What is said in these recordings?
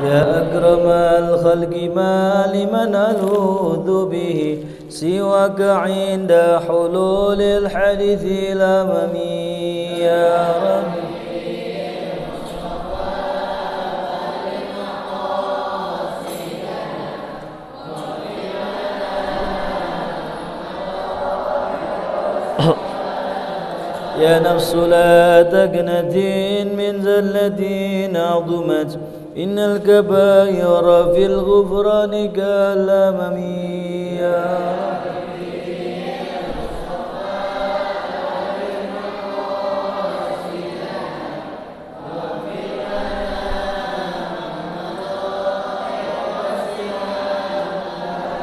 يا أكرم الخلق ما لمن ألوذ به سواك عند حلول الحديث الأممي يا رب يا نفس لا تقنتي من زلة عظمت إن الكبائر في الغفران كالأمم يا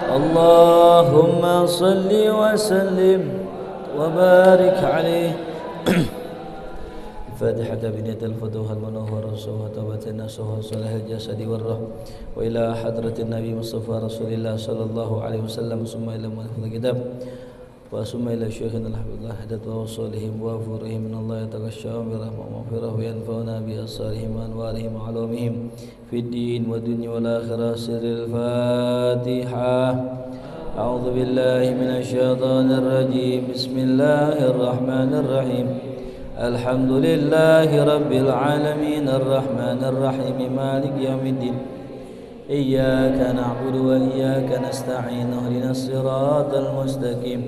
اللهم صل وسلم وبارك عليه. الفاتحة بنية الفتوح المنور والصوت وتنسه صلاح الجسد والروح وإلى حضرة النبي مصطفى رسول الله صلى الله عليه وسلم ثم إلى مؤلف الكتاب وثم إلى شيخنا الحمد لله حدث وصولهم وفورهم من الله يتغشاهم برحمة ومغفرة وينفعنا بأسرارهم وأنوارهم وعلومهم في الدين والدنيا والآخرة. سر الفاتحة. أعوذ بالله من الشيطان الرجيم. بسم الله الرحمن الرحيم. الحمد لله رب العالمين الرحمن الرحيم مالك يوم الدين إياك نعبد وإياك نستعين اهدنا الصراط المستقيم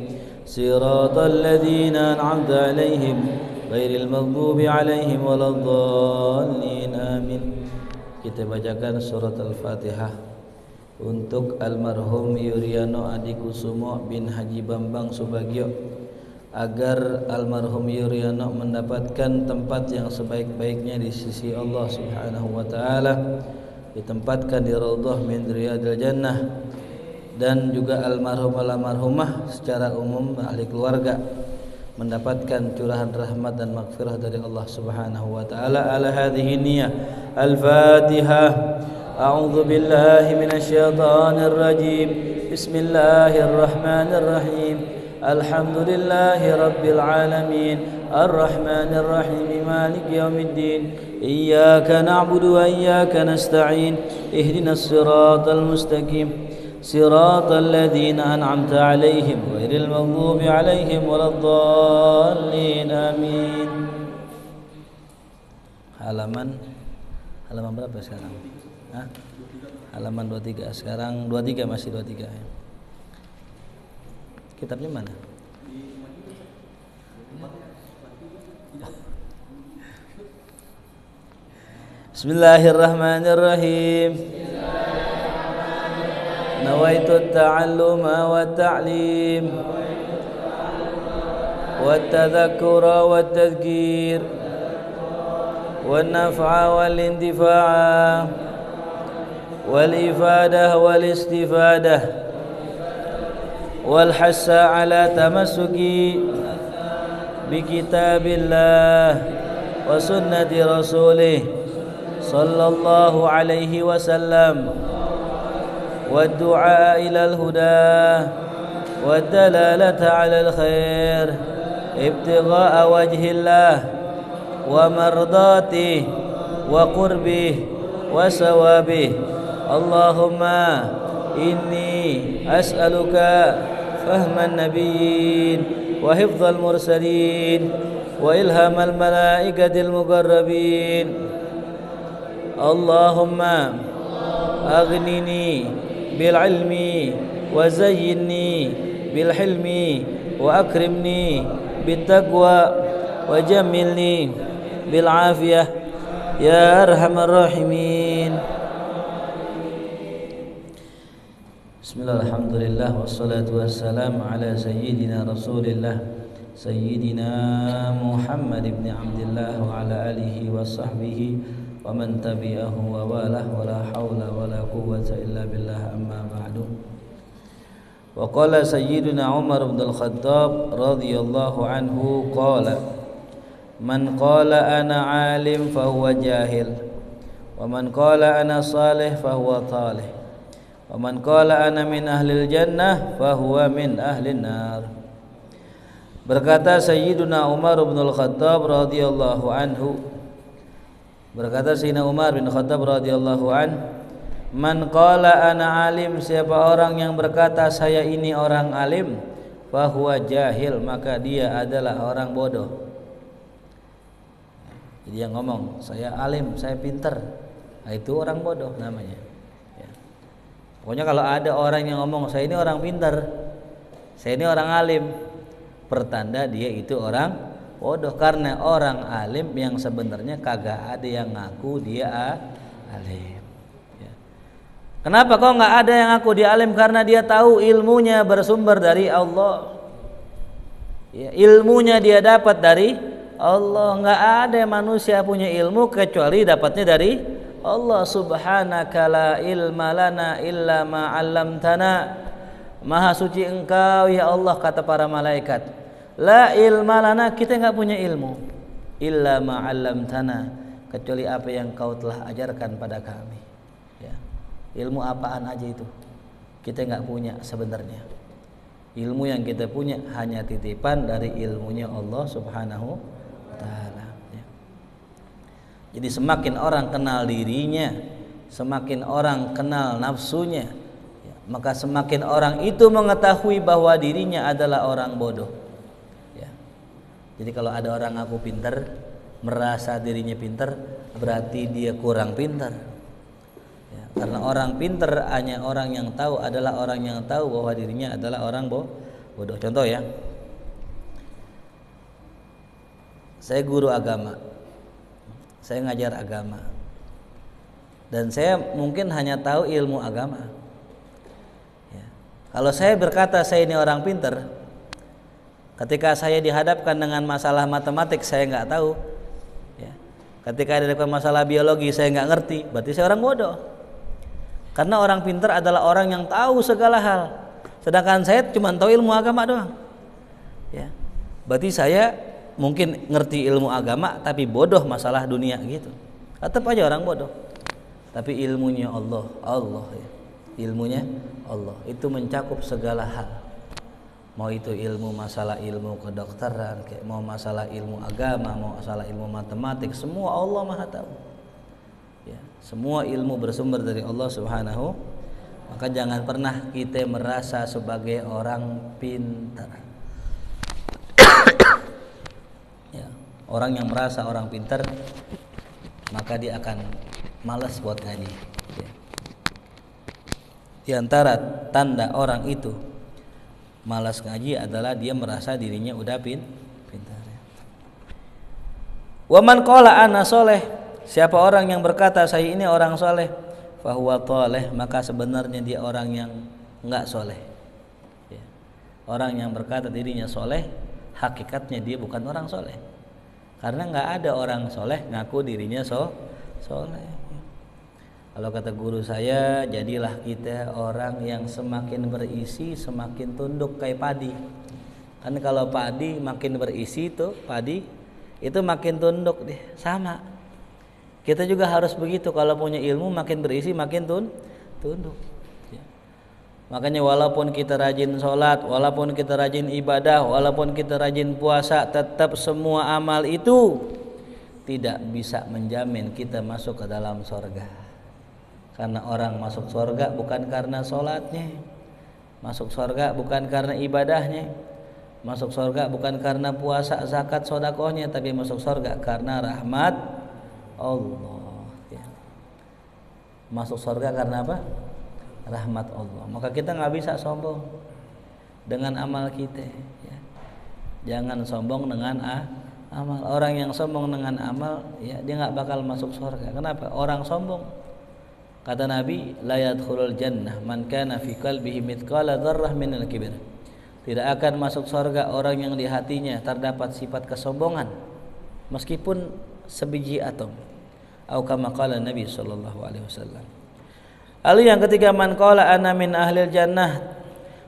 صراط الذين أنعمت عليهم غير المغضوب عليهم ولا الضالين آمين. Kita bacakan surat Al-Fatihah untuk almarhum Yuryano Adikusumo bin Haji Bambang Subagio, agar almarhum Yuryano mendapatkan tempat yang sebaik-baiknya di sisi Allah Subhanahu wa taala, ditempatkan di raudhah min riyadil jannah, dan juga almarhumah secara umum ahli keluarga mendapatkan curahan rahmat dan maghfirah dari Allah Subhanahu wa taala. Ala hadhihi niyyah. Al-Fatihah. A'udzu billahi minasyaitonir rajim. Bismillahirrahmanir rahim. Alhamdulillahi rabbil alamin arrahmanir rahim maliki yaumiddin iyyaka na'budu wa iyyaka nasta'in ihdinas siratal mustaqim siratal ladzina an'amta 'alaihim ghairil maghdubi 'alaihim waladdallin amin. Halaman berapa sekarang? Halaman 23. Sekarang 23, masih 23 ya. Kitabnya mana? Bismillahirrahmanirrahim. Nawaitu at-ta'alluma wat-ta'lim wat-tadhakkura wat-tadhkir wan-naf'a wal-intifa'a wal-ifadah wal-istifadah والحث على تمسك بكتاب الله وسنة رسوله صلى الله عليه وسلم والدعاء إلى الهدى والدلالة على الخير ابتغاء وجه الله ومرضاته وقربه وثوابه. اللهم إني أسألك فهم النبيين وحفظ المرسلين وإلهام الملائكة المقربين. اللهم أغنني بالعلم وزينني بالحلم وأكرمني بالتقوى وجملني بالعافية يا أرحم الراحمين. Bismillah, alhamdulillah, wassalatu wassalamu ala sayyidina rasulillah sayyidina Muhammad ibn Abdillah wa ala alihi wa sahbihi wa man tabi'ahu wa walah wa la hawla wa la quwwata illa billah, amma ba'du. Wa qala sayyidina Umar ibn al-Khattab radhiyallahu anhu qala man qala ana alim fahuwa jahil wa man qala ana salih fahuwa talih wa man qala ana min ahlil jannah fahuwa min ahlin nar. Berkata Sayyiduna Umar bin Al-Khattab radhiyallahu anhu, berkata Sayyidina Umar bin Khattab radhiyallahu an, Man qala ana alim, siapa orang yang berkata saya ini orang alim, fahuwa jahil, maka dia adalah orang bodoh. Jadi yang ngomong saya alim, saya pinter, nah, itu orang bodoh namanya. Ya. Pokoknya kalau ada orang yang ngomong saya ini orang pinter, saya ini orang alim, pertanda dia itu orang bodoh. Karena orang alim yang sebenarnya kagak ada yang ngaku dia alim. Kenapa kok nggak ada yang ngaku dia alim? Karena dia tahu ilmunya bersumber dari Allah. Ya, ilmunya dia dapat dari Allah. Nggak ada manusia punya ilmu kecuali dapatnya dari Allah. Subhanaka la ilma lana illa ma 'allamtana. Maha suci Engkau ya Allah, kata para malaikat. La ilma lana, kita nggak punya ilmu. Illa ma 'allamtana, kecuali apa yang Kau telah ajarkan pada kami. Ilmu apaan aja itu kita nggak punya sebenarnya. Ilmu yang kita punya hanya titipan dari ilmunya Allah Subhanahu wa Ta'ala. Jadi semakin orang kenal dirinya, semakin orang kenal nafsunya, maka semakin orang itu mengetahui bahwa dirinya adalah orang bodoh. Jadi kalau ada orang ngaku pintar, merasa dirinya pintar, berarti dia kurang pintar. Karena orang pintar hanya orang yang tahu adalah orang yang tahu bahwa dirinya adalah orang bodoh. Contoh ya, saya guru agama, saya ngajar agama, dan saya mungkin hanya tahu ilmu agama. Kalau saya berkata saya ini orang pintar, ketika saya dihadapkan dengan masalah matematik saya nggak tahu, ketika dihadapkan masalah biologi saya nggak ngerti, berarti saya orang bodoh. Karena orang pintar adalah orang yang tahu segala hal, sedangkan saya cuma tahu ilmu agama doang. Berarti saya mungkin ngerti ilmu agama tapi bodoh masalah dunia gitu. Tetap aja orang bodoh. Tapi ilmunya Allah, ilmunya Allah itu mencakup segala hal. Mau itu ilmu masalah ilmu kedokteran, kayak mau masalah ilmu agama, mau masalah ilmu matematik, semua Allah Maha tahu. Semua ilmu bersumber dari Allah Subhanahu. Maka jangan pernah kita merasa sebagai orang pintar. Orang yang merasa orang pintar, maka dia akan malas buat ngaji. Di antara tanda orang itu malas ngaji adalah dia merasa dirinya udah pintar. Wa man qala ana sholeh, siapa orang yang berkata saya ini orang soleh, fahuwa thaleh, maka sebenarnya dia orang yang enggak soleh. Orang yang berkata dirinya soleh, hakikatnya dia bukan orang soleh. Karena enggak ada orang soleh ngaku dirinya soleh. Kalau kata guru saya, jadilah kita orang yang semakin berisi semakin tunduk kayak padi. Kan kalau padi makin berisi tuh padi itu makin tunduk deh, sama. Kita juga harus begitu, kalau punya ilmu makin berisi makin tunduk. Makanya walaupun kita rajin sholat, walaupun kita rajin ibadah, walaupun kita rajin puasa, tetap semua amal itu tidak bisa menjamin kita masuk ke dalam surga. Karena orang masuk surga bukan karena sholatnya, masuk surga bukan karena ibadahnya, masuk surga bukan karena puasa, zakat, sedekahnya, tapi masuk surga karena rahmat Allah. Masuk surga karena apa? Rahmat Allah. Maka kita nggak bisa sombong dengan amal kita. Jangan sombong dengan amal. Orang yang sombong dengan amal, dia nggak bakal masuk surga. Kenapa? Orang sombong. Kata Nabi, la yadkhulul jannah man kana fi qalbihi mithqala dzarrah minal kibr. Tidak akan masuk surga orang yang di hatinya terdapat sifat kesombongan meskipun sebiji atom. Atau kama qala Nabi sallallahu alaihi wasallam. Lalu yang ketiga, man qala ana min ahlil jannah,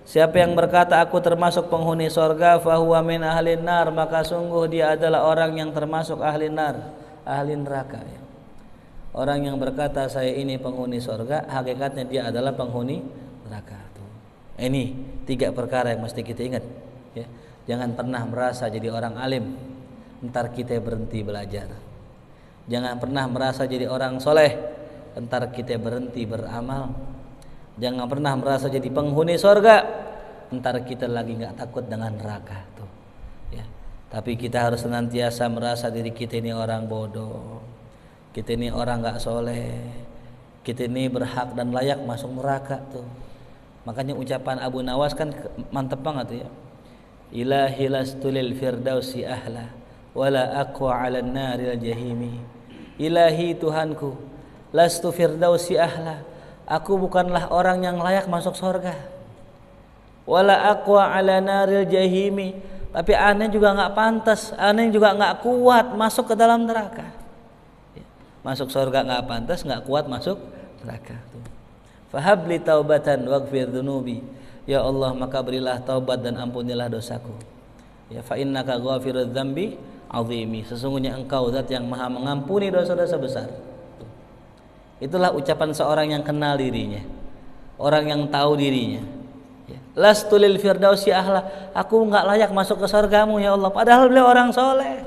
siapa yang berkata aku termasuk penghuni surga, fahuwa min ahlin nar, maka sungguh dia adalah orang yang termasuk ahli nar, ahli neraka. Orang yang berkata saya ini penghuni surga, hakikatnya dia adalah penghuni neraka. Ini 3 perkara yang mesti kita ingat. Jangan pernah merasa jadi orang alim, ntar kita berhenti belajar. Jangan pernah merasa jadi orang soleh, entar kita berhenti beramal. Jangan pernah merasa jadi penghuni surga, entar kita lagi nggak takut dengan neraka tuh. Ya. Tapi kita harus senantiasa merasa diri kita ini orang bodoh, kita ini orang nggak soleh, kita ini berhak dan layak masuk neraka tuh. Makanya ucapan Abu Nawas kan mantep banget tuh ya. Ilahi lastu lil firdausi ahla wala aqwa 'alan naril jahimi. Ilahi Tuhanku, lastu firdausi ahla, aku bukanlah orang yang layak masuk surga. Wala aqwa 'ala naril jahimi, tapi aneh juga enggak pantas, aneh juga enggak kuat masuk ke dalam neraka. Masuk surga enggak pantas, enggak kuat masuk neraka. Fahabli taubatan waghfir dzunubi, ya Allah maka berilah taubat dan ampunilah dosaku. Ya fa innaka ghafirudz dzambi azimi, sesungguhnya engkau zat yang maha mengampuni dosa-dosa besar. Itulah ucapan seorang yang kenal dirinya, orang yang tahu dirinya. Lastu lil firdausi ahla, aku enggak layak masuk ke surgamu ya Allah, padahal beliau orang soleh.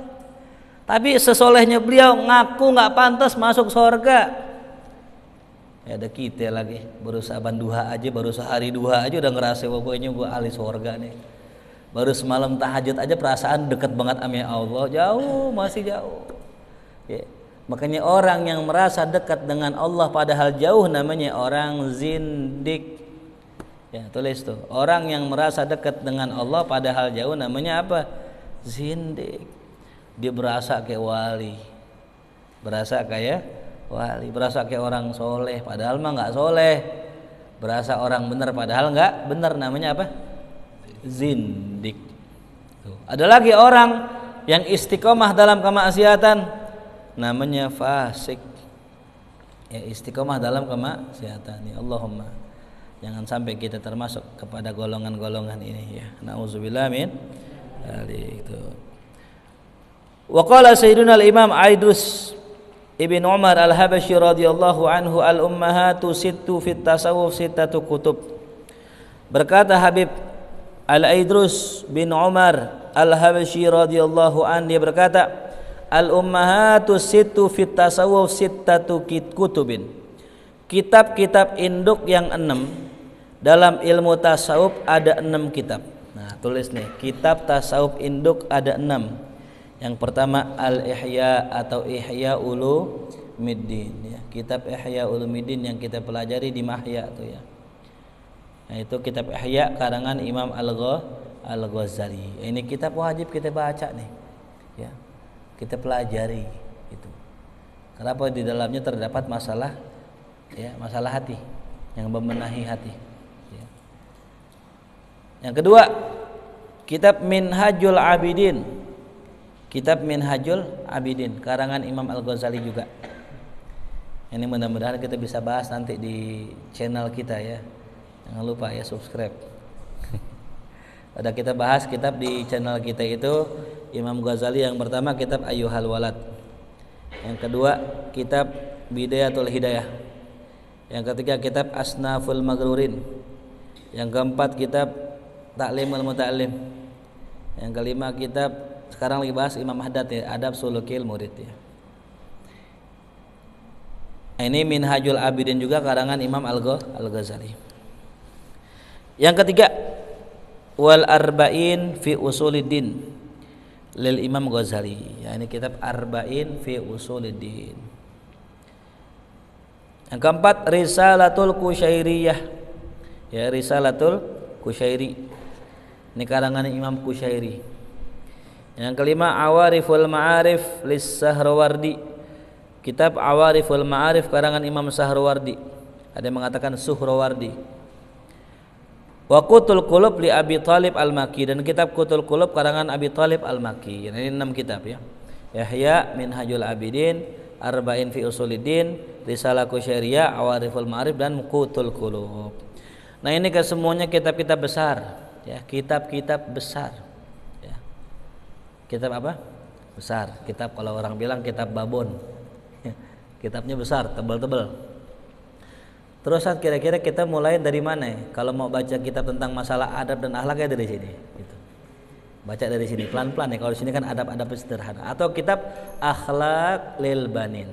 Tapi sesolehnya beliau ngaku enggak pantas masuk surga. Ya ada kita lagi baru saban duha aja, baru sehari duha aja udah ngerasa pokoknya gua ahli surga nih. Baru semalam tahajud aja perasaan deket banget sama Allah, jauh, masih jauh. Ya. Makanya orang yang merasa dekat dengan Allah padahal jauh namanya orang zindik. Ya, tulis tuh. Orang yang merasa dekat dengan Allah padahal jauh namanya apa? Zindik. Dia berasa kayak wali. Berasa kayak wali, berasa kayak orang soleh padahal mah nggak soleh. Berasa orang benar padahal nggak benar, namanya apa? Zindik. Tuh. Ada lagi orang yang istiqomah dalam kemaksiatan, namanya fasik. Ya, istiqomah dalam kemaksiatan. Ya Allahumma, jangan sampai kita termasuk kepada golongan-golongan ini ya. Nauzubillah min dzalik. Wa qala sayyiduna al-imam Aidrus Ibn Umar al-Habasyi radhiyallahu anhu, al-ummahatu sittu fit tasawuf sittatu kutub. Berkata Habib Al-Aidrus bin Umar al-Habasyi radhiyallahu anhu, dia berkata, al-ummahatu sittu fit tasawuf sittatu kutubin. Kitab-kitab induk yang 6 dalam ilmu tasawuf ada 6 kitab. Nah, tulis nih, kitab tasawuf induk ada 6. Yang pertama Al-Ihya atau Ihya Ulumuddin ya. Kitab Ihya Ulumuddin yang kita pelajari di Mahya tuh ya. Nah, itu kitab Ihya karangan Imam Al-Ghazali. Ini kitab wajib kita baca nih. Ya. Kita pelajari itu. Kenapa di dalamnya terdapat masalah ya, masalah hati, yang membenahi hati ya. Yang kedua, kitab Minhajul Abidin. Kitab Minhajul Abidin karangan Imam Al-Ghazali juga. Ini mudah-mudahan kita bisa bahas nanti di channel kita ya. Jangan lupa ya subscribe. Ada kita bahas kitab di channel kita itu Imam Ghazali. Yang pertama kitab Ayyuhal Walad. Yang kedua kitab Bidayatul Hidayah. Yang ketiga kitab Asnaful Maghrurin. Yang keempat kitab Ta'limul Muta'allim. Yang kelima kitab, sekarang lagi bahas Imam Haddad ya, Adab Sulukil Murid ya. Ini Minhajul Abidin juga karangan Imam Al-Ghazali. Yang ketiga Wal Arba'in fi Usuliddin lil Imam Ghazali. Ya, ini kitab Arba'in fi Usuliddin. Yang keempat Risalatul Qusyairiyah. Ya, Risalatul Qusyairi. Ini karangan Imam Qusyairi. Yang kelima Awariful Ma'arif lis-Sahrawardi. Kitab Awariful Ma'arif karangan Imam Sahrawardi. Ada yang mengatakan Suhrawardi. Wa Qutul Qulub li Abi Thalib Al-Makki, dan kitab Qutul Qulub karangan Abi Thalib Al-Makki. Ini 6 kitab ya. Yahya Minhajul Abidin, Arba'in fi Usuluddin, Risalah Qusyairiyah, Awariful Ma'arif, dan Qutul Qulub. Nah, ini kesemuanya kitab-kitab besar ya, kitab-kitab besar. Kitab apa? Besar. Kitab kalau orang bilang kitab babon. Kitabnya besar, tebal-tebal. Terus kira-kira kita mulai dari mana? Kalau mau baca kitab tentang masalah adab dan akhlak ya dari sini. Gitu. Baca dari sini pelan-pelan ya. Kalau di sini kan adab-adab sederhana. Atau kitab Akhlaq lil Banin.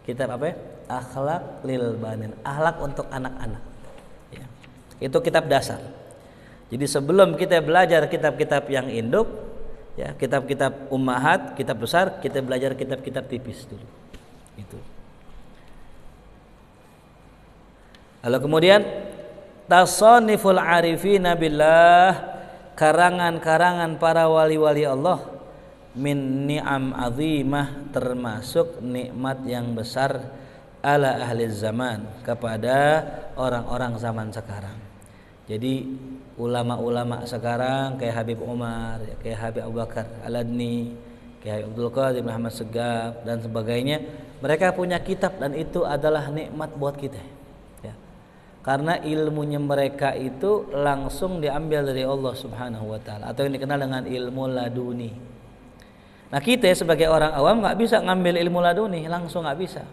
Kitab apa? Akhlaq lil banin, akhlak untuk anak-anak. Ya. Itu kitab dasar. Jadi sebelum kita belajar kitab-kitab yang induk, ya, kitab-kitab ummahat, kitab besar, kita belajar kitab-kitab tipis dulu. Itu. Lalu kemudian tasanniful arifina billah, karangan-karangan para wali-wali Allah, min ni'am azimah, termasuk nikmat yang besar ala ahli zaman, kepada orang-orang zaman sekarang. Jadi ulama-ulama sekarang kayak Habib Umar, kayak Habib Abu Bakar Al-Adni, kayak Abdul Qadir Muhammad Segaf dan sebagainya, mereka punya kitab dan itu adalah nikmat buat kita. Ya. Karena ilmunya mereka itu langsung diambil dari Allah Subhanahu wa taala, atau yang dikenal dengan ilmu laduni. Nah, kita sebagai orang awam nggak bisa ngambil ilmu laduni langsung, nggak bisa.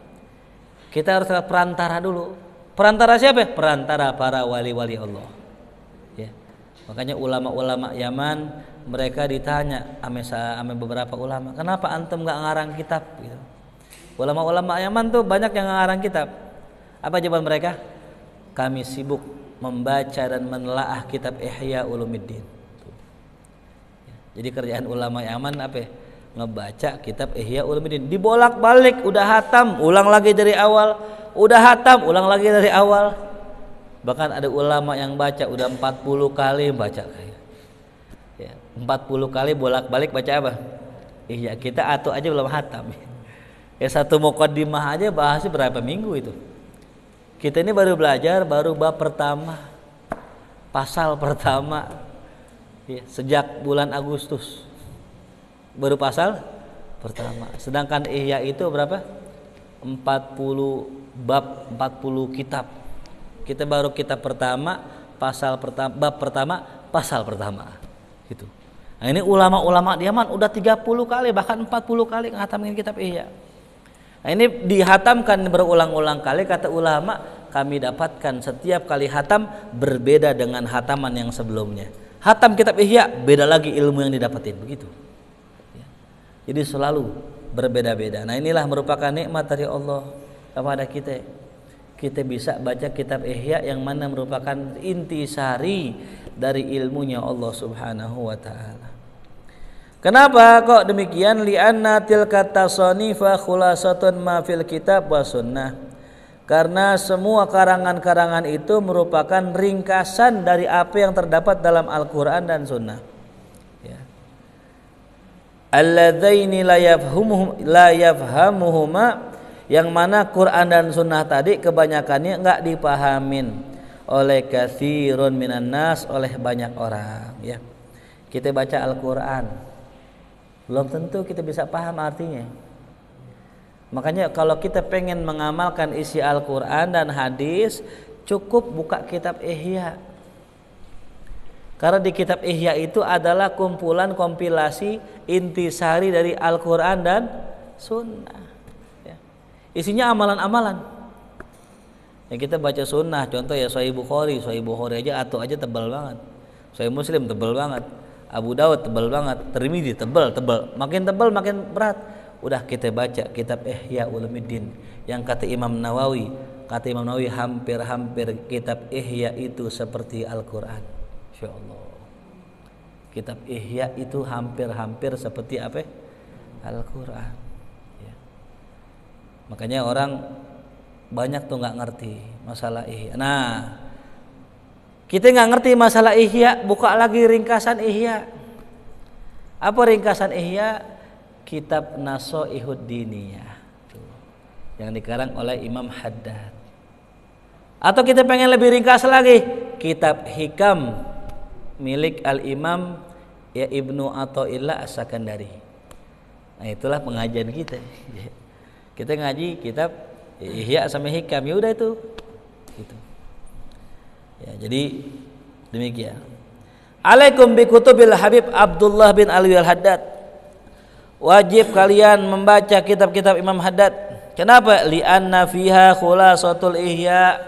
Kita harus perantara dulu. Perantara siapa? Perantara para wali-wali Allah. Ya. Makanya ulama-ulama Yaman mereka ditanya sama beberapa ulama, kenapa antum nggak ngarang kitab? Gitu. Ulama-ulama Yaman tuh banyak yang ngarang kitab. Apa jawaban mereka? Kami sibuk membaca dan menelaah kitab Ihya Ulumuddin. Jadi kerjaan ulama Yaman apa? Ngebaca kitab Ihya Ulumuddin, dibolak-balik, udah hatam, ulang lagi dari awal, udah hatam, ulang lagi dari awal. Bahkan ada ulama yang baca udah 40 kali baca kayak. Ya, 40 kali bolak-balik baca apa? Ihya. Kita aja belum hatam. Ya, satu muqaddimah aja bahasnya berapa minggu itu. Kita ini baru belajar, baru bab pertama, pasal pertama, ya, sejak bulan Agustus. Baru pasal pertama. Sedangkan Ihya itu berapa? 40 bab, 40 kitab. Kita baru kitab pertama, pasal pertama, bab pertama, pasal pertama. Gitu. Nah, ini ulama-ulama di Yaman udah 30 kali bahkan 40 kali ngatamin kitab Ihya. Nah, ini dihatamkan berulang-ulang kali, kata ulama, kami dapatkan setiap kali hatam berbeda dengan hataman yang sebelumnya. Hatam kitab Ihya beda lagi ilmu yang didapatin, begitu. Jadi selalu berbeda-beda. Nah, inilah merupakan nikmat dari Allah kepada kita. Kita bisa baca kitab Ihya yang mana merupakan intisari dari ilmunya Allah Subhanahu wa taala. Kenapa kok demikian? Li'anna tilka tasanifa khulasatun ma fil kitab wa sunnah. Karena semua karangan-karangan itu merupakan ringkasan dari apa yang terdapat dalam Al-Qur'an dan Sunnah. Alladzaini la yafhamuhuma, yang mana Quran dan Sunnah tadi kebanyakannya enggak dipahamin oleh katsirun minan nas, oleh banyak orang. Ya, kita baca Al-Quran belum tentu kita bisa paham artinya. Makanya kalau kita pengen mengamalkan isi Al-Quran dan hadis, cukup buka kitab Ihya. Karena di kitab Ihya itu adalah kumpulan kompilasi intisari dari Al-Quran dan Sunnah. Ya. Isinya amalan-amalan. Ya, kita baca Sunnah, contoh ya Sahih Bukhari aja aja tebal banget. Sahih Muslim tebal banget. Abu Dawud tebal banget. Tirmidzi tebal. Makin tebal makin berat. Udah kita baca kitab Ihya Ulumuddin yang kata Imam Nawawi hampir-hampir kitab Ihya itu seperti Al-Quran. Allah. Kitab Ihya itu hampir-hampir seperti apa? Al-Quran. Ya. Makanya orang banyak tuh nggak ngerti masalah Ihya. Nah, kita nggak ngerti masalah Ihya, buka lagi ringkasan Ihya. Apa ringkasan Ihya? Kitab Nasha'ihud Diniyah, yang dikarang oleh Imam Haddad. Atau kita pengen lebih ringkas lagi, kitab Hikam milik Al-Imam ya Ibnu Athaillah As-Sakandari. Nah, itulah pengajian kita. Kita ngaji kitab Ihya sama Hikam, ya udah itu. Gitu. Ya, jadi demikian. Alaikum bi kutubil Habib Abdullah bin Alwi Al-Haddad. Wajib kalian membaca kitab-kitab Imam Haddad. Kenapa? Li'anna fiha khulasatul Ihya.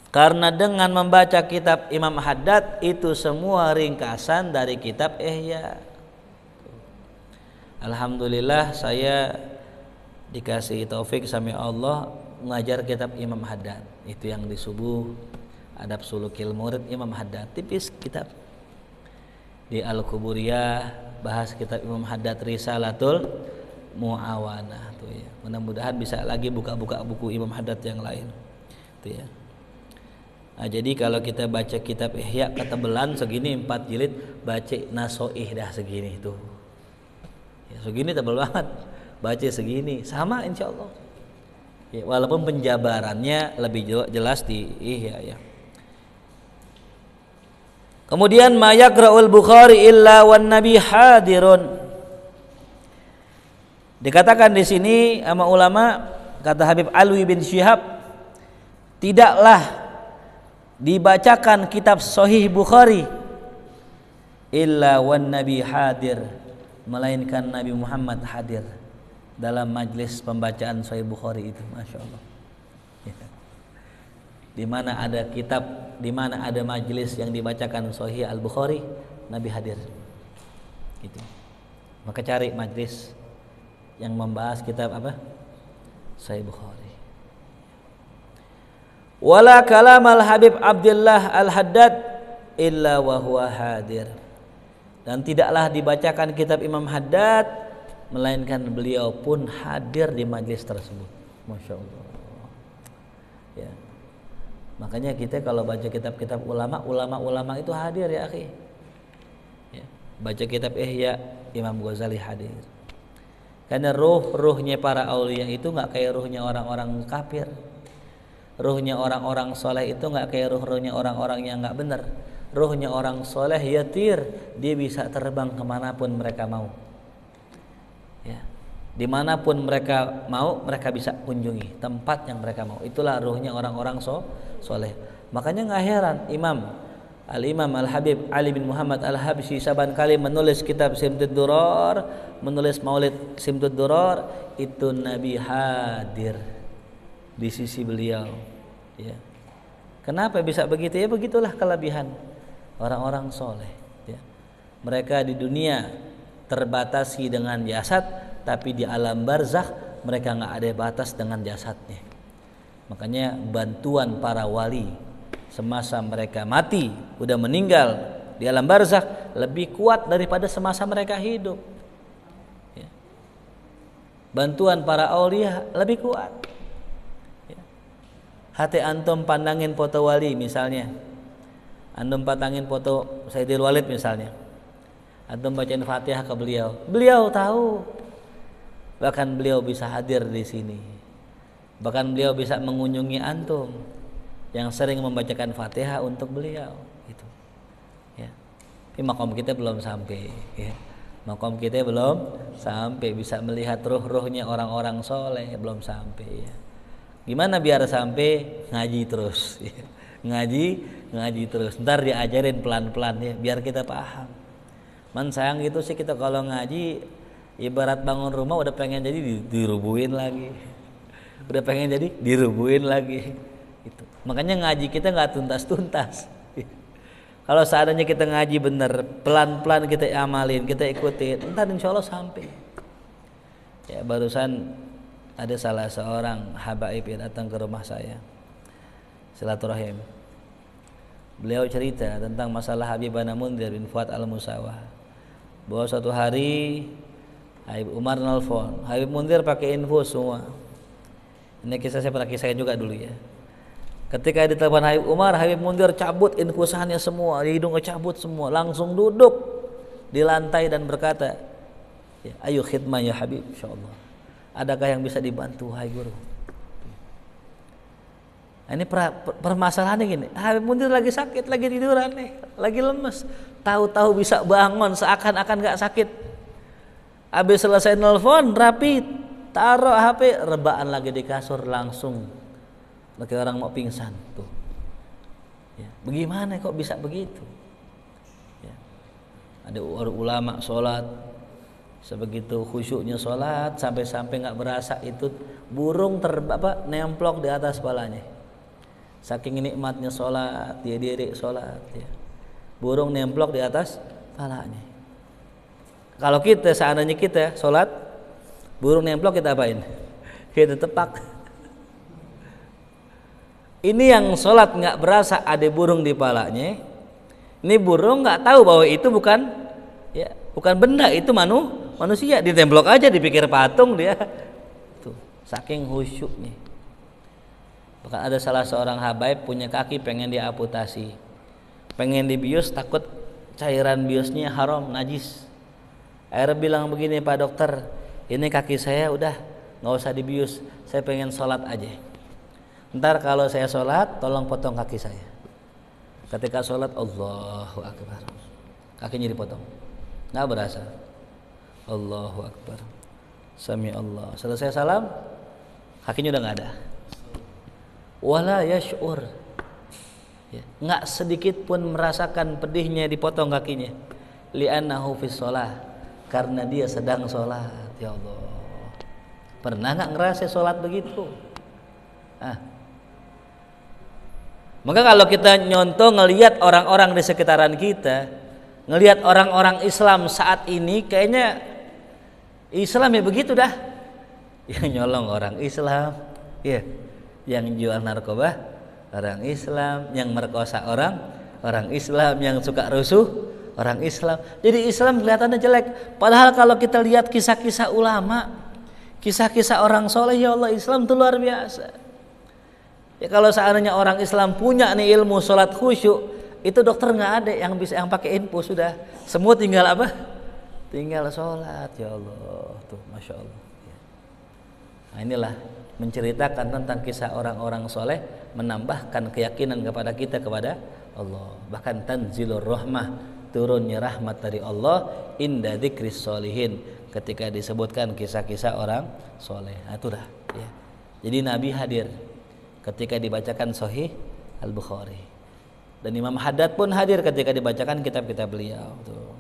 Karena dengan membaca kitab Imam Haddad itu semua ringkasan dari kitab Ihya. Alhamdulillah saya dikasih taufik sami Allah ngajar kitab Imam Haddad. Itu yang di subuh, adab sulukil murid Imam Haddad, tipis kitab. Di Al-Kuburiyah bahas kitab Imam Haddad Risalatul Muawanah tuh ya. Mudah-mudahan bisa lagi buka-buka buku Imam Haddad yang lain. Tuh ya. Nah, jadi kalau kita baca kitab Ihya ketebelan segini 4 jilid, baca Nasoih dah segini tuh. Ya, segini tebel banget. Baca segini sama insyaallah. Ya, walaupun penjabarannya lebih jelas di Ihya ya. Kemudian ma yaqra'ul Bukhari illa wan nabi hadirun. Dikatakan di sini sama ulama, kata Habib Alwi bin Syihab, tidaklah dibacakan kitab Sahih Bukhari illa wan nabi hadir, melainkan Nabi Muhammad hadir dalam majlis pembacaan Sahih Bukhari itu. Masya Allah. Di mana ada kitab, di mana ada majlis yang dibacakan Sahih Al-Bukhari, Nabi hadir. Gitu. Maka cari majlis yang membahas kitab apa? Sahih Bukhari. Wala kalam al-Habib Abdullah Al-Haddad illa wa huwa hadir. Dan tidaklah dibacakan kitab Imam Haddad melainkan beliau pun hadir di majlis tersebut. Masya Allah. Ya. Makanya kita kalau baca kitab-kitab ulama itu hadir ya akhi. Ya. Baca kitab Ihya, Imam Ghazali hadir. Karena ruhnya para aulia itu nggak kayak ruhnya orang-orang kafir. Ruhnya orang-orang soleh itu nggak kayak ruhnya orang-orang yang nggak benar. Ruhnya orang soleh yatir, dia bisa terbang kemanapun mereka mau. Ya. Dimanapun mereka mau, mereka bisa kunjungi tempat yang mereka mau. Itulah ruhnya orang-orang soleh. Makanya nggak heran Al-Imam Al-Habib Ali bin Muhammad Al-Habsyi saban kali menulis kitab Simtud Durar, menulis Maulid Simtud Durar, itu Nabi hadir di sisi beliau. Ya. Kenapa bisa begitu? Ya begitulah kelebihan orang-orang soleh. Ya. Mereka di dunia terbatasi dengan jasad, tapi di alam barzakh mereka nggak ada batas dengan jasadnya. Makanya bantuan para wali semasa mereka mati, udah meninggal di alam barzakh lebih kuat daripada semasa mereka hidup. Ya. Bantuan para aulia lebih kuat. Ya. Hati antum pandangin foto wali misalnya, antum pandangin foto Sayyidil Walid misalnya, antum bacain Fatihah ke beliau, beliau tahu. Bahkan beliau bisa hadir di sini. Bahkan beliau bisa mengunjungi antum yang sering membacakan Fatihah untuk beliau itu. Ya. Tapi makom kita belum sampai, ya. Makom kita belum sampai bisa melihat ruh-ruhnya orang-orang soleh, belum sampai ya. Gimana biar sampai? Ngaji terus ya. Ngaji terus. Ntar diajarin pelan-pelan ya biar kita paham. Man sayang gitu sih kita kalau ngaji ibarat bangun rumah udah pengen jadi dirubuhin lagi. Udah pengen jadi dirubuhin lagi. Itu. Makanya ngaji kita nggak tuntas-tuntas. Kalau seadanya kita ngaji bener, pelan-pelan kita amalin, kita ikutin, entar insya Allah sampai. Ya barusan ada salah seorang habaib yang datang ke rumah saya, silaturahim. Beliau cerita tentang masalah Habibana Mundhir bin Fuad Al-Musawah. Bahwa suatu hari Habib Umar nelfon, Habib Mundhir pakai infus semua. Ini kisah saya pernah kisahin juga dulu ya. Ketika ditelepon Habib Umar, Habib Mundhir cabut infusannya semua, di hidungnya cabut semua, langsung duduk di lantai dan berkata, ya, ayo khidmah ya Habib, insyaallah. Adakah yang bisa dibantu, hai guru? Nah, ini permasalahannya gini, Habib Mundhir lagi sakit, lagi tiduran nih, lagi lemes, tahu-tahu bisa bangun seakan-akan gak sakit. Habis selesai nelfon, rapi, taruh HP, rebaan lagi di kasur langsung. Lagi orang mau pingsan tuh. Ya, bagaimana kok bisa begitu? Ya. Ada ulama sholat, sebegitu khusyuknya sholat sampai-sampai nggak berasa itu burung nemplok di atas kepalanya. Saking nikmatnya sholat, dia diri sholat. Ya. Burung nemplok di atas kepalanya. Kalau kita seandainya kita sholat, burung nemplok kita apain? Gitu tepak. Ini yang sholat nggak berasa ada burung di palanya. Ini burung nggak tahu bahwa itu bukan benda, itu manusia. Ditemblok aja dipikir patung dia. Tuh, saking khusyuknya. Bahkan ada salah seorang habaib punya kaki pengen diamputasi, pengen dibius, takut cairan biusnya haram, najis. Akhirnya bilang begini, Pak dokter, ini kaki saya udah nggak usah dibius, saya pengen sholat aja. Ntar kalau saya sholat tolong potong kaki saya. Ketika sholat Allahu Akbar, kakinya dipotong, nggak berasa. Allahu Akbar, Sami Allah, selesai salam, kakinya udah nggak ada. Wala yash'ur, nggak sedikit pun merasakan pedihnya dipotong kakinya. Li'annahu fis sholah, karena dia sedang sholat. Ya Allah, pernah nggak ngerasa sholat begitu? Maka kalau kita nyontoh ngelihat orang-orang di sekitaran kita, ngelihat orang-orang Islam saat ini, kayaknya Islam ya begitu dah. Yang nyolong orang Islam, ya, yang jual narkoba orang Islam, yang merkosa orang Islam, yang suka rusuh orang Islam. Jadi Islam kelihatannya jelek. Padahal kalau kita lihat kisah-kisah ulama, kisah-kisah orang soleh, ya Allah, Islam itu luar biasa. Ya kalau seandainya orang Islam punya nih ilmu sholat khusyuk, itu dokter nggak ada yang bisa yang pakai infus, sudah semua tinggal apa? Tinggal sholat. Ya Allah, tuh masya Allah. Nah inilah menceritakan tentang kisah orang-orang soleh, menambahkan keyakinan kepada kita kepada Allah. Bahkan tanzilur rahmah, turunnya rahmat dari Allah inda dzikris sholihin, ketika disebutkan kisah-kisah orang soleh. Nah, itu dah. Ya. Jadi Nabi hadir ketika dibacakan Sahih Al-Bukhari, dan Imam Haddad pun hadir ketika dibacakan kitab-kitab beliau. Tuh.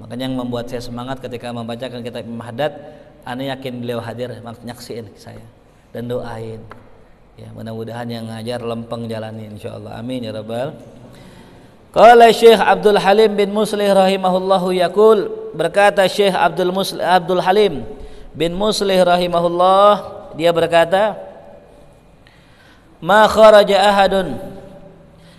Makanya yang membuat saya semangat ketika membacakan kitab Imam Haddad, ana yakin beliau hadir, nyaksiin saya dan doain. Ya, mudah-mudahan yang ngajar lempeng jalani insyaallah. Amin ya rabbal. Qala Syekh Abdul Halim bin Muslih rahimahullahu yaqul, berkata Syekh Abdul Halim bin Muslih rahimahullah, dia berkata, ma kharaja ahadun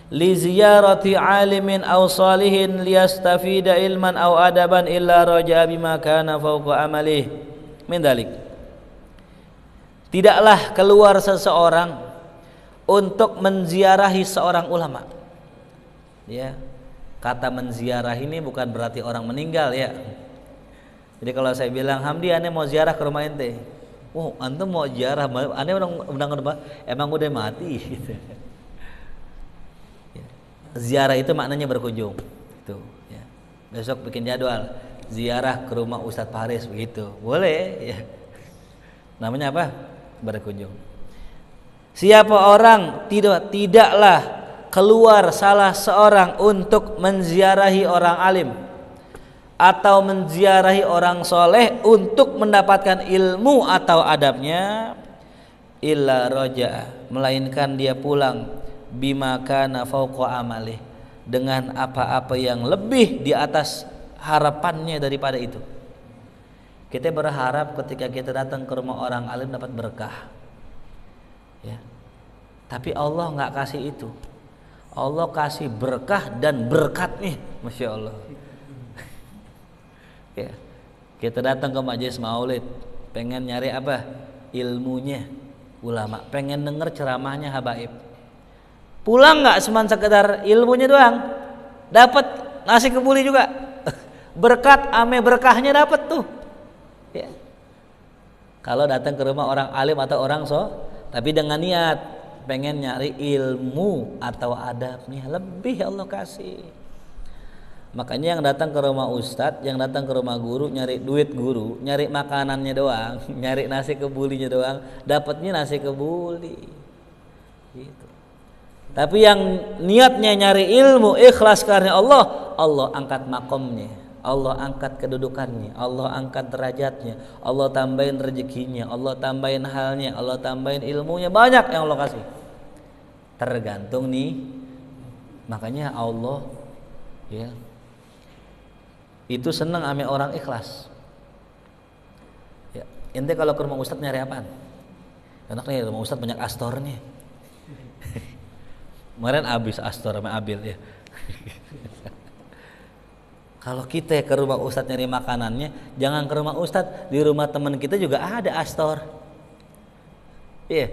li ziyarati alimin aw salihin liyastafida ilman aw adaban illa raja'a bima kana fawqa amalih min dalik. Tidaklah keluar seseorang untuk menziarahi seorang ulama. Ya. Kata menziarah ini bukan berarti orang meninggal ya. Jadi kalau saya bilang, Hamdi ane mau ziarah ke rumah ente, oh, antum mau ziarah, aneh emang udah mati gitu. Ya. Ziarah itu maknanya berkunjung. Itu, ya. Besok bikin jadwal ziarah ke rumah Ustadz Faris begitu. Boleh ya. Namanya apa? Berkunjung. Siapa orang tidaklah keluar salah seorang untuk menziarahi orang alim atau menziarahi orang soleh untuk mendapatkan ilmu atau adabnya, illa roja'a, melainkan dia pulang bima kana fauqa amalih, dengan apa-apa yang lebih di atas harapannya daripada itu. Kita berharap ketika kita datang ke rumah orang alim dapat berkah, ya. Tapi Allah nggak kasih itu. Allah kasih berkah dan berkatnya, masya Allah. Ya. Kita datang ke majelis maulid, pengen nyari apa? Ilmunya ulama, pengen denger ceramahnya habaib. Pulang nggak cuma sekedar ilmunya doang, dapat nasi kebuli juga. Berkat ame berkahnya dapat tuh. Ya. Kalau datang ke rumah orang alim atau orang tapi dengan niat pengen nyari ilmu atau adabnya, lebih Allah kasih. Makanya yang datang ke rumah ustadz, yang datang ke rumah guru nyari duit guru, nyari makanannya doang, nyari nasi kebulinya doang, dapatnya nasi kebuli. Gitu. Tapi yang niatnya nyari ilmu, ikhlas karena Allah, Allah angkat makomnya, Allah angkat kedudukannya, Allah angkat derajatnya, Allah tambahin rezekinya, Allah tambahin halnya, Allah tambahin ilmunya, banyak yang Allah kasih. Tergantung nih, makanya Allah ya itu senang ame orang ikhlas. Ya, ente kalau ke rumah ustadz nyari apaan? Enak nih rumah Ustadz banyak astornya. Kemarin habis astor sama Abil ya. Kalau kita ke rumah Ustadz nyari makanannya, jangan ke rumah Ustadz, di rumah teman kita juga ada astor. Iya.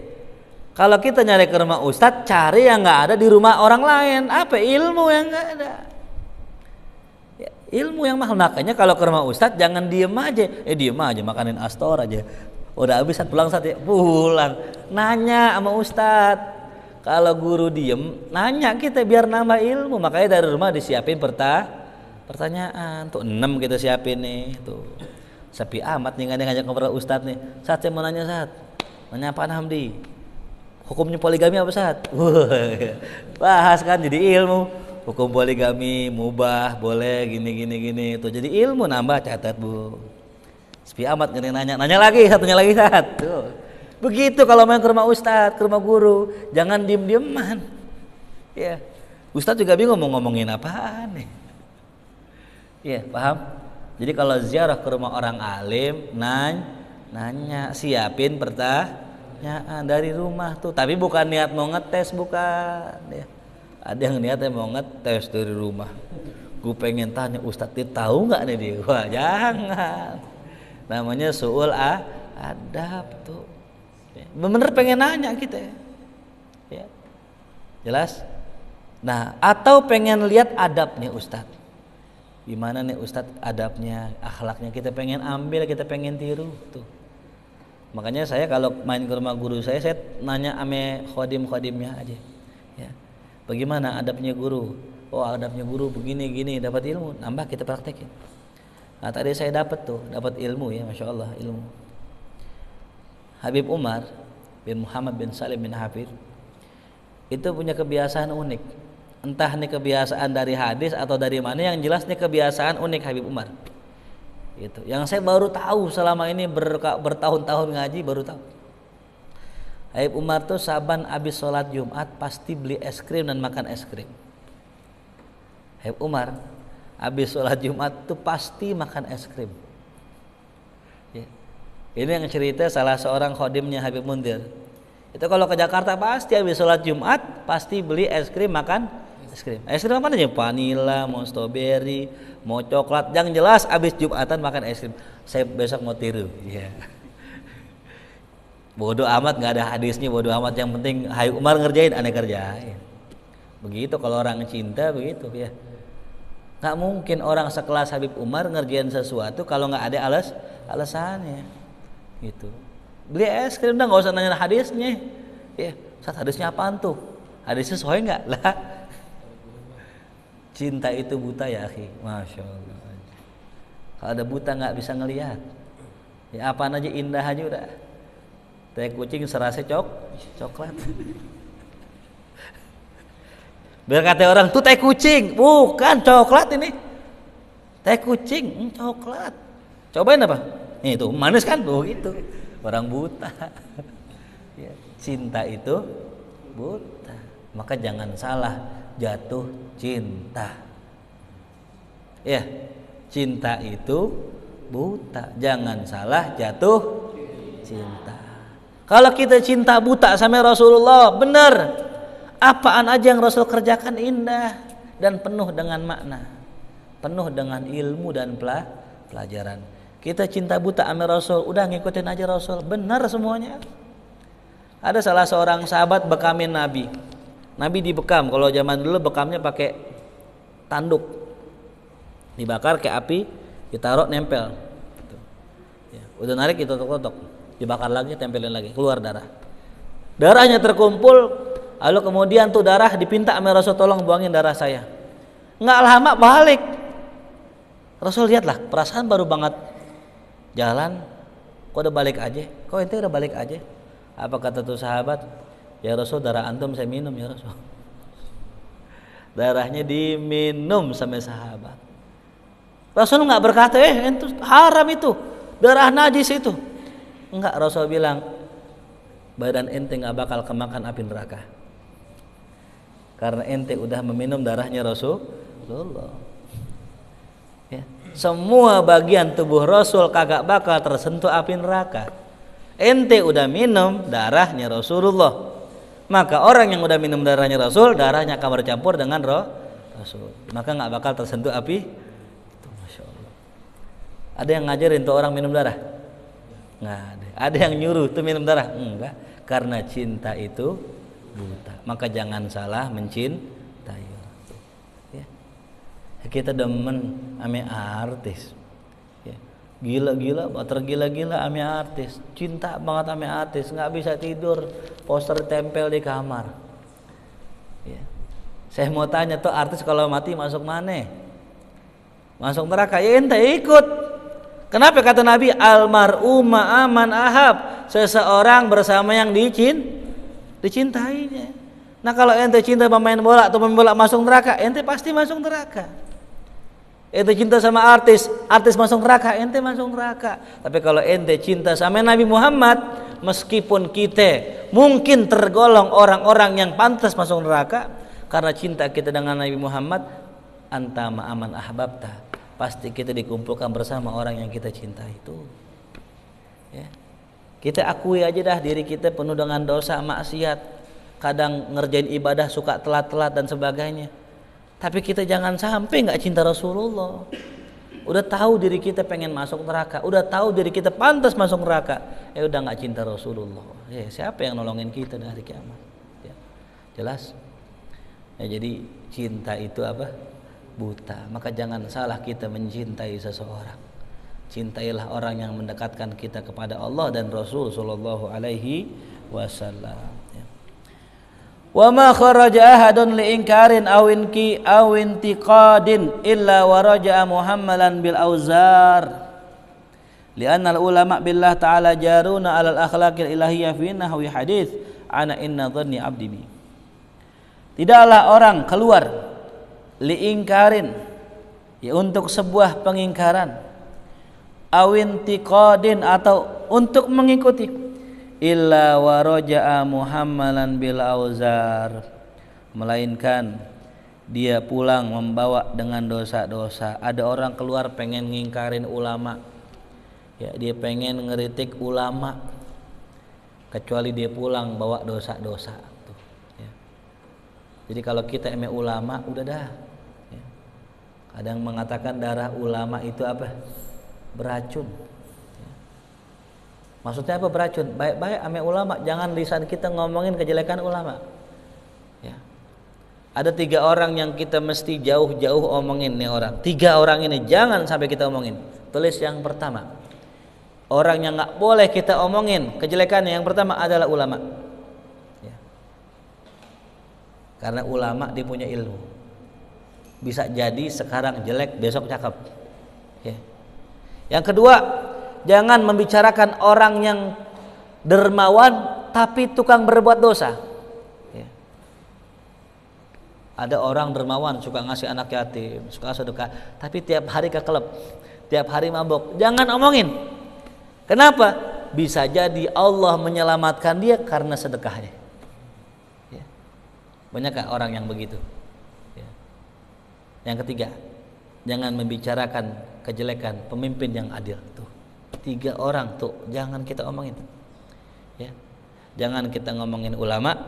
Kalau kita nyari ke rumah Ustadz, cari yang nggak ada di rumah orang lain. Apa? Ilmu yang nggak ada. Ya, ilmu yang mahal. Makanya kalau ke rumah Ustadz jangan diem aja. Diem aja makanin astor aja. Udah habis pulang ya, pulang. Nanya sama Ustadz. Kalau guru diem, nanya kita biar nambah ilmu. Makanya dari rumah disiapin pertanyaan. Tuh 6 kita siapin nih. Tuh sepi amat nih ngajak ngobrol Ustadz nih. Saat saya mau nanya Saat, nanya Pak Hamdi, hukumnya poligami apa Saat? Bahas kan jadi ilmu. Hukum poligami mubah, boleh gini. Tuh jadi ilmu nambah, catat Bu. Sepi amat nanya lagi, satunya lagi Saat. Tuh. Begitu kalau main ke rumah Ustadz, ke rumah guru, jangan diem-dieman. Ya, Ustadz juga bingung mau ngomongin apaan nih. Ya, paham? Jadi kalau ziarah ke rumah orang alim, nanya, siapin pertanyaan dari rumah tuh. Tapi bukan niat mau ngetes, bukan. Ya. Ada yang niatnya mau ngetes dari rumah. Gue pengen tanya Ustadz dia tahu nggak nih dia? Wah, jangan. Namanya su'ul adab tuh. Bener pengen nanya kita ya. Jelas? Nah, atau pengen lihat adabnya Ustadz, gimana nih Ustadz adabnya, akhlaknya, kita pengen ambil, kita pengen tiru tuh. Makanya saya kalau main ke rumah guru saya nanya ame khodim-khodimnya aja ya. Bagaimana adabnya guru? Oh, adabnya guru begini dapat ilmu, nambah kita praktekin. Nah, tadi saya dapat ilmu ya, Masya Allah ilmu. Habib Umar bin Muhammad bin Salim bin Hafid itu punya kebiasaan unik. Entah ini kebiasaan dari hadis atau dari mana, yang jelas ini kebiasaan unik Habib Umar. Itu yang saya baru tahu selama ini bertahun-tahun ngaji, baru tahu. Habib Umar tuh saban habis sholat Jumat pasti beli es krim dan makan es krim. Habib Umar habis sholat Jumat tuh pasti makan es krim. Ini yang cerita salah seorang khodimnya Habib Mundir. Itu kalau ke Jakarta pasti habis sholat Jumat pasti beli es krim, makan es krim. Es krim apa aja? Vanilla, mau strawberry, mau coklat. Yang jelas habis Jumatan makan es krim. Saya besok mau tiru. Ya. Bodoh amat, nggak ada hadisnya. Bodoh amat. Yang penting Habib Umar ngerjain, aneh kerjain. Begitu kalau orang cinta begitu ya. Nggak mungkin orang sekelas Habib Umar ngerjain sesuatu kalau nggak ada alasannya. Gitu. Beli es krim udah nggak usah nanya hadisnya. Ya, saat hadisnya apaan tuh? Hadisnya sesuai nggak? Lah. Cinta itu buta ya, akhi. Masya Allah. Kalau ada buta nggak bisa ngelihat. Ya apaan aja indah aja udah. Teh kucing serasa coklat. Biar kata orang tuh teh kucing, bukan coklat ini. Teh kucing, coklat. Cobain apa? Nih tuh manis kan tuh gitu. Orang buta. Ya, cinta itu buta. Maka jangan salah jatuh cinta. Ya, cinta itu buta. Jangan salah jatuh cinta. Kalau kita cinta buta sama Rasulullah, benar. Apaan aja yang Rasul kerjakan indah dan penuh dengan makna, penuh dengan ilmu dan pelajaran. Kita cinta buta sama Rasul, udah ngikutin aja Rasul, benar semuanya. Ada salah seorang sahabat bekamin Nabi. Nabi dibekam, kalau zaman dulu bekamnya pakai tanduk, dibakar ke api, ditaruh nempel. Ya, udah narik itu totok-totok, dibakar lagi, tempelin lagi, keluar darah. Darahnya terkumpul, lalu kemudian tuh darah dipinta sama Rasul, tolong buangin darah saya. Nggak lama balik. Rasul lihatlah, perasaan baru banget jalan, kok udah balik aja? Kok ente udah balik aja? Apa kata tuh sahabat? Ya Rasul, darah antum saya minum ya Rasul. Darahnya diminum sama sahabat. Rasul nggak berkata, itu haram itu, darah najis itu. Enggak, Rasul bilang, badan ente nggak bakal kemakan api neraka. Karena ente udah meminum darahnya Rasulullah. Ya. Semua bagian tubuh Rasul kagak bakal tersentuh api neraka. Ente udah minum darahnya Rasulullah, maka orang yang udah minum darahnya Rasul, darahnya akan bercampur dengan Rasul, maka nggak bakal tersentuh api. Itu Masya Allah. Ada yang ngajarin tuh orang minum darah? Nggak ada. Ada yang nyuruh tuh minum darah? Enggak. Karena cinta itu buta. Maka jangan salah mencintai. Ya. Kita demen ame artis. Gila-gila, tergila-gila ame artis, cinta banget ame artis, nggak bisa tidur, poster tempel di kamar. Ya. Saya mau tanya tuh artis kalau mati masuk mana? Masuk neraka? Ya ente ikut. Kenapa kata Nabi almar'u ma'aman ahab, seseorang bersama yang dicintainya. Nah kalau ente cinta pemain bola atau pemain bola masuk neraka, ente pasti masuk neraka. Ente cinta sama artis masuk neraka, ente masuk neraka. Tapi kalau ente cinta sama Nabi Muhammad, meskipun kita mungkin tergolong orang-orang yang pantas masuk neraka karena cinta kita dengan Nabi Muhammad, anta ma'aman ahbabta, pasti kita dikumpulkan bersama orang yang kita cinta itu. Ya. Kita akui aja dah diri kita penuh dengan dosa, maksiat, kadang ngerjain ibadah suka telat-telat dan sebagainya. Tapi kita jangan sampai nggak cinta Rasulullah. Udah tahu diri kita pengen masuk neraka, udah tahu diri kita pantas masuk neraka, udah nggak cinta Rasulullah. Siapa yang nolongin kita dari kiamat? Ya. Jelas? Ya, jadi cinta itu apa? Buta. Maka jangan salah kita mencintai seseorang. Cintailah orang yang mendekatkan kita kepada Allah dan Rasul sallallahu alaihi wasallam. Wa ma kharaja ahadun li inkarin aw intiqadin illa wa raja'a muhammalan bil auzar li'anna al ulama billah ta'ala jaruna 'ala al akhlaqil ilahiyyah fi nahwi hadits ana inna dhanni 'abdi bi. Tidaklah orang keluar li inkarin, ya untuk sebuah pengingkaran, aw intiqadin atau untuk mengikuti, illa wa raja'a muhammalan bil auzar, melainkan dia pulang membawa dengan dosa-dosa. Ada orang keluar pengen ngingkarin ulama, ya dia pengen ngeritik ulama, kecuali dia pulang bawa dosa-dosa tuh, ya. Jadi kalau kita eme ulama udah dah, ya. Kadang mengatakan darah ulama itu apa? Beracun. Maksudnya apa beracun? Baik-baik ame ulama, jangan lisan kita ngomongin kejelekan ulama. Ya. Ada 3 orang yang kita mesti jauh-jauh omongin nih orang. 3 orang ini jangan sampai kita omongin. Tulis yang pertama. Orang yang nggak boleh kita omongin kejelekannya yang pertama adalah ulama. Ya. Karena ulama dia punya ilmu. Bisa jadi sekarang jelek, besok cakep. Ya. Yang kedua, jangan membicarakan orang yang dermawan tapi tukang berbuat dosa. Ya. Ada orang dermawan suka ngasih anak yatim, suka sedekah, tapi tiap hari ke klub, tiap hari mabok. Jangan omongin. Kenapa? Bisa jadi Allah menyelamatkan dia karena sedekahnya. Ya. Banyakkah orang yang begitu? Ya. Yang ketiga, jangan membicarakan kejelekan pemimpin yang adil. Tuh. 3 orang tuh jangan kita omongin, ya. Jangan kita ngomongin ulama,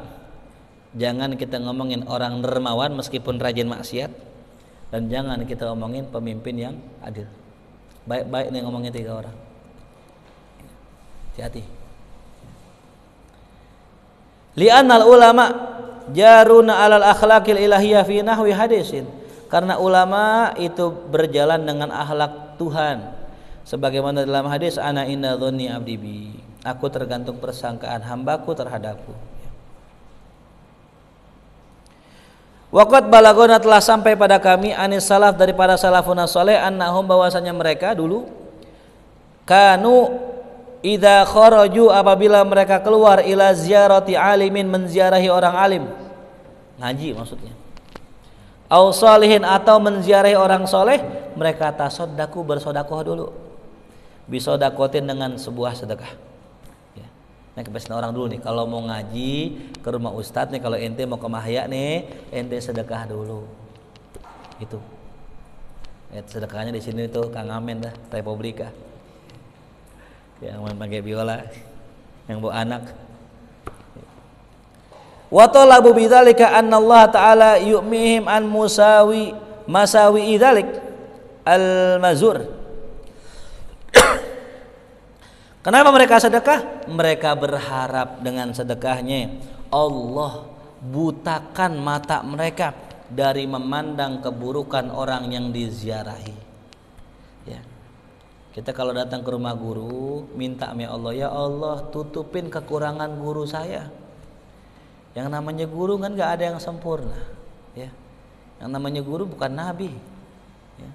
jangan kita ngomongin orang dermawan meskipun rajin maksiat, dan jangan kita omongin pemimpin yang adil. Baik-baik nih ngomongin 3 orang. Hati-hati. Li'annal ulama jaruna 'alal akhlaqil ilahiyyah fi nahwi hadisin. Karena ulama itu berjalan dengan akhlak Tuhan. Sebagaimana dalam hadis ana inna dhanni abdi bi, aku tergantung persangkaan hambaku terhadapku. Waqat balagona telah sampai pada kami anis salaf daripada salafun saleh annahum bahwasanya mereka dulu kanu idza kharaju apabila mereka keluar ila ziyarati alimin menziarahi orang alim, ngaji maksudnya, au salihin atau menziarahi orang soleh, mereka tasaddaku bersedekah dulu. Bisodakotin dengan sebuah sedekah. Ya. Nah kebiasaan orang dulu nih, kalau mau ngaji ke rumah ustadz nih, kalau ente mau ke mahya nih, ente sedekah dulu. Itu. Ya, sedekahnya di sini tuh Kang Amen dah, Republika. Yang main pakai biola. yang bawa anak. Wa talabu bidzalika anna Allah taala yu'mihim an masawi dzalik al-mazur. Kenapa mereka sedekah? Mereka berharap dengan sedekahnya Allah butakan mata mereka dari memandang keburukan orang yang diziarahi. Ya. Kita kalau datang ke rumah guru, minta sama Allah, ya Allah tutupin kekurangan guru saya. Yang namanya guru kan gak ada yang sempurna. Ya. Yang namanya guru bukan nabi. Ya.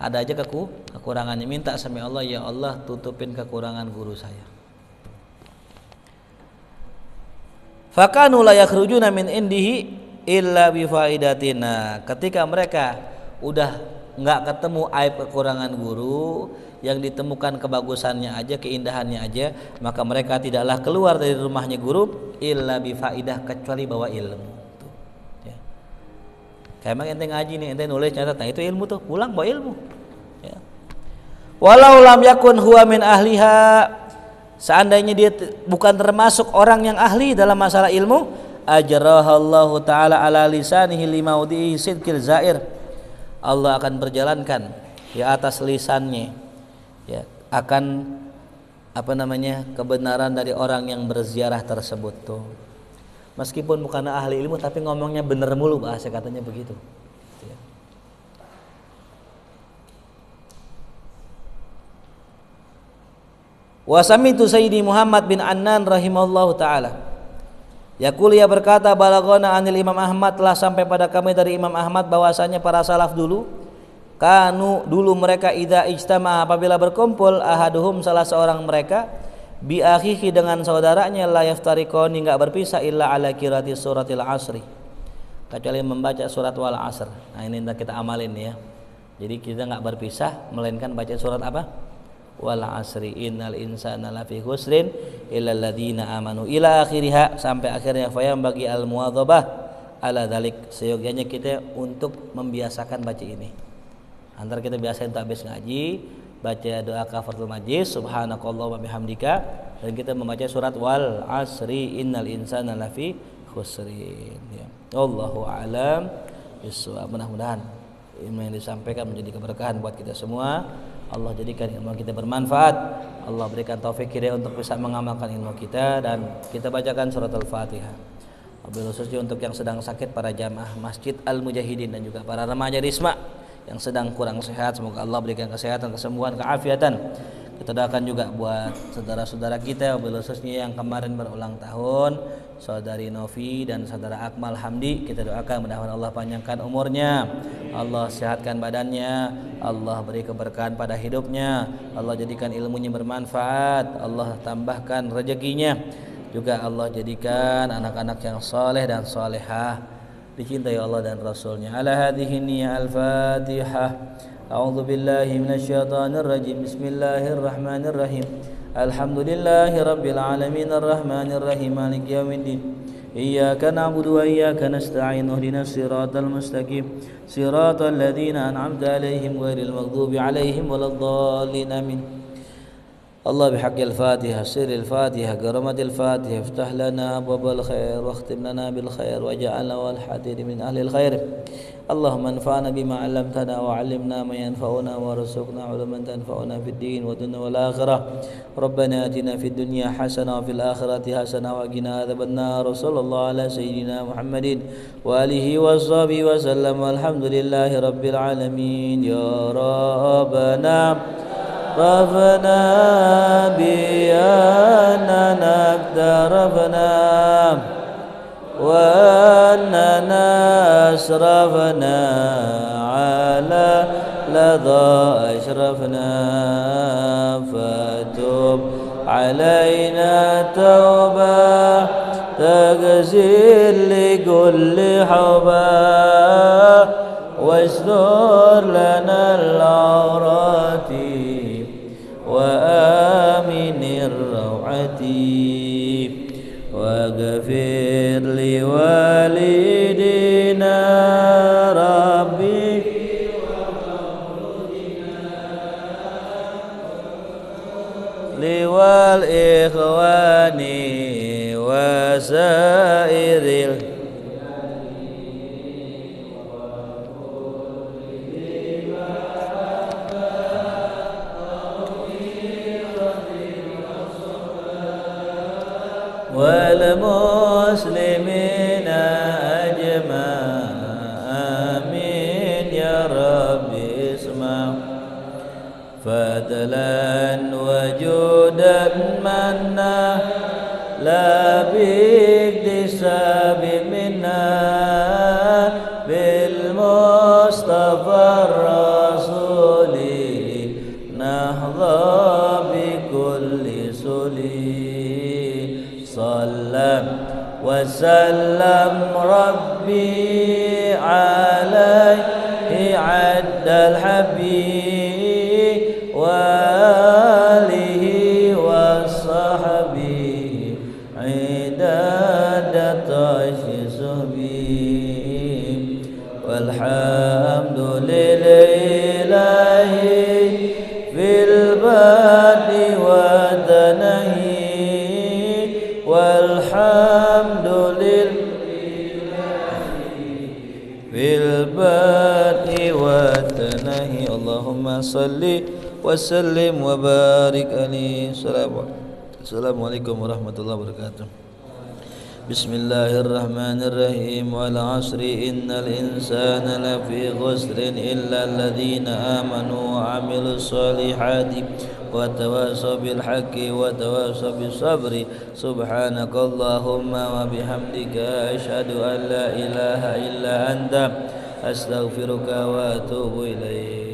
Ada aja kekurangannya. Minta sama Allah, ya Allah tutupin kekurangan guru saya. Fakanu la yakhrujuna min indihi illa bifaidatina. Ketika mereka udah nggak ketemu aib kekurangan guru, yang ditemukan kebagusannya aja, keindahannya aja, maka mereka tidaklah keluar dari rumahnya guru illa bifaidah, kecuali bawa ilmu. Tuh. Ya. Kayak ente ngaji nih, ente nulis catat, nah itu ilmu tuh, pulang bawa ilmu. Ya. Walau lam yakun huwa min ahliha, seandainya dia bukan termasuk orang yang ahli dalam masalah ilmu, ajrahallahu ta'ala ala lisanihi limaudhi'i sidqil zair. Allah akan berjalankan di atas lisannya, ya, akan kebenaran dari orang yang berziarah tersebut tuh. Meskipun bukan ahli ilmu tapi ngomongnya bener mulu, bahasa katanya begitu. Ya. Wa samitu Sayyidi Muhammad bin Annan rahimahullahu taala. Yaqul, ia berkata, balagona anil Imam Ahmad, telah sampai pada kami dari Imam Ahmad bahwasanya para salaf dulu dulu mereka idza ijtama, apabila berkumpul, ahaduhum, salah seorang mereka, bi akhihi, dengan saudaranya, la yaftariqani, enggak berpisah, illa ala qiraati suratil asri, kecuali membaca surat wal asr. Nah ini kita amalin ya. Jadi kita enggak berpisah melainkan baca surat apa? Wal asri innal insana lafi khusrin illal ladzina amanu ila akhiriha, sampai akhirnya. Fayam bagi al muwadzabah ala dzalik, seyogianya kita untuk membiasakan baca ini. Antara kita biasain tak habis ngaji baca doa kafaratul majlis, subhanakallah wa bihamdika, dan kita membaca surat wal asri innal insana lafi khusrin. Ya. Wallahu a'lam bishawab. Mudah-mudahan ilmu yang disampaikan menjadi keberkahan buat kita semua. Allah jadikan ilmu kita bermanfaat. Allah berikan taufik hidayah untuk bisa mengamalkan ilmu kita, dan kita bacakan surat Al-Fatihah. Wabil khususnya untuk yang sedang sakit, para jamaah Masjid Al-Mujahidin, dan juga para remaja Risma yang sedang kurang sehat, semoga Allah berikan kesehatan, kesembuhan, keafiatan. Kita doakan juga buat saudara-saudara kita, wabil khususnya yang kemarin berulang tahun, saudari Novi dan saudara Akmal Hamdi. Kita doakan mudah-mudahan Allah panjangkan umurnya, Allah sehatkan badannya, Allah beri keberkahan pada hidupnya, Allah jadikan ilmunya bermanfaat, Allah tambahkan rezekinya, juga Allah jadikan anak-anak yang soleh dan solehah, dicintai Allah dan Rasulnya. Ala hadhihi niyyah al-Fatihah. A'udzu billahi minasyaitonir rajim. Bismillahirrahmanirrahim. Alhamdulillahi rabbil alamin arrahmanir rahim maliki yaumiddin. Iyyaka na'budu wa iyyaka nasta'in. Ihdinas siratal mustaqim. Siratal ladzina an'amta 'alaihim ghairil maghdubi 'alaihim waladdallin. Amin. Allah bihaqqil Fatihah, sirril Fatihah, karamatil Fatihah, iftah lana abwabal khair wa khtim lana bil khair waj'alna wal hadiri min ahlil khair. Allahumma anfa'na bima 'allamtana wa 'allimna ma yanfa'una warzuqna 'ilman tanfa'una fid din wa dunya wal akhirah. Rabbana atina fid dunya hasanah wa fil akhirati hasanah wa qina adzabannar. Sallallahu ala sayyidina Muhammadin wa alihi washabihi wa sallam. Walhamdulillahi rabbil alamin. Ya Rabbana ربنا بأننا اقترفنا وأننا أسرفنا على لظى أشرفنا فتوب علينا توبة تغسل لكل حبا واستر لنا العورات وآمن الروعة واغفر لوالدينا ربي والإخوان وسائر والمسلمين أجمع آمين يا رب اسمع فضلا وجودا منا لا باكتساب منا بالمصطفى الرسول نحظى بكل سلي صلى وسلم ربي عليه عد الحبيب وآله وصحبه عداد تشسبه والحمد لله في البدء والتنهي والحمد لله في البدء والتنهي اللهم صل وسلم وبارك عليه. Assalamualaikum warahmatullahi wabarakatuh. Bismillahirrahmanirrahim. Wal 'asri innal insana lafi khusrin illa alladhina amanu wa 'amilus solihati wa tawasaw bil haqqi wa tawasaw bis sabri. Subhanakallahumma wa bihamdika asyhadu an la ilaha illa anta astaghfiruka wa atubu ilaik.